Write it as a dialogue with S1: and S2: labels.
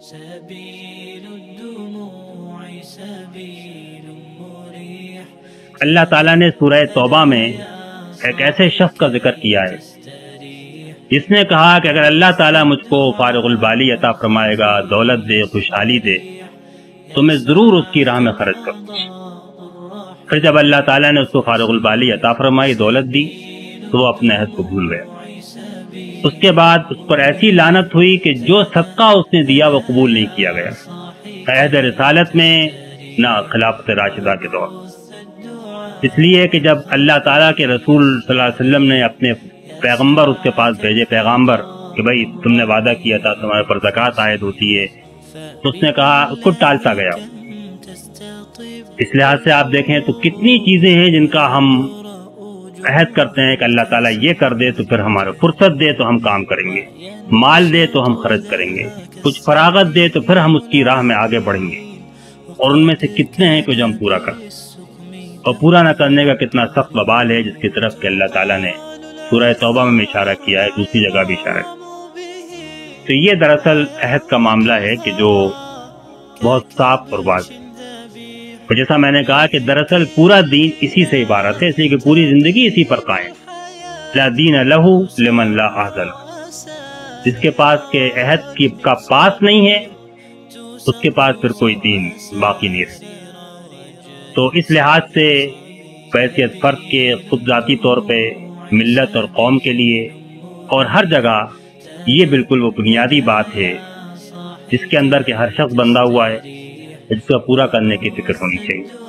S1: سبيل الدموع سبيل مريح
S2: اللہ تعالیٰ نے سورہ توبہ میں ایک ایسے شخص کا ذکر کیا ہے جس نے کہا کہ اگر اللہ تعالیٰ مجھ کو فارغ البالی عطا فرمائے گا، دولت دے، خوشحالی دے، تو میں ضرور اس کی راہ میں خرچ کروں۔ پھر جب اللہ تعالیٰ نے اس کو فارغ البالی عطا فرمائی، دولت دی، تو وہ اپنے عہد کو بھول گیا۔ اس کے بعد اس پر ایسی لعنت ہوئی کہ جو صدقہ اس نے دیا وہ قبول نہیں کیا گیا، عہد رسالت میں نہ خلافت راشدہ کے دور۔ اس لیے کہ جب اللہ تعالیٰ کے رسول صلی اللہ علیہ وسلم نے اپنے پیغمبر اس کے پاس بھیجے، پیغمبر کہ بھائی تم نے وعدہ کیا تھا تمہارے پر زکوٰۃ عائد ہوتی ہے، تو اس نے کہا، اس کو ٹالتا گیا۔ اس لحاظ سے آپ دیکھیں تو کتنی چیزیں ہیں جن کا ہم عہد کرتے ہیں کہ اللہ تعالیٰ یہ کر دے تو پھر ہمارے فرصت دے تو ہم کام کریں گے، مال دے تو ہم خرچ کریں گے، کچھ فراغت دے تو پھر ہم اس کی راہ میں آگے بڑھیں گے، اور ان میں سے کتنے ہیں کہ جو ہم پورا کریں، اور پورا نہ کرنے کا کتنا سخت وبال ہے جس کی طرف کہ اللہ تعالیٰ نے سورہ توبہ میں اشارہ کیا ہے، دوسری جگہ بھی اشارہ کیا۔ تو یہ دراصل عہد کا معاملہ ہے کہ جو بہت صاف اور واضح، اور جیسا میں نے کہا کہ دراصل پورا دین اسی سے عبارت ہے، اس لیے کہ پوری زندگی اسی پر قائم۔ لا دین لہ لمن لا عہد لہ، جس کے پاس کہ عہد کا پاس نہیں ہے اس کے پاس پھر کوئی دین باقی نہیں رہے۔ تو اس لحاظ سے بحیثیت فرد کے خود ذاتی طور پہ، ملت اور قوم کے لیے اور ہر جگہ یہ بالکل وہ بنیادی بات ہے جس کے اندر کہ ہر شخص بندہ ہوا ہے، جس کو پورا کرنے کی فکر ہونی چاہیے۔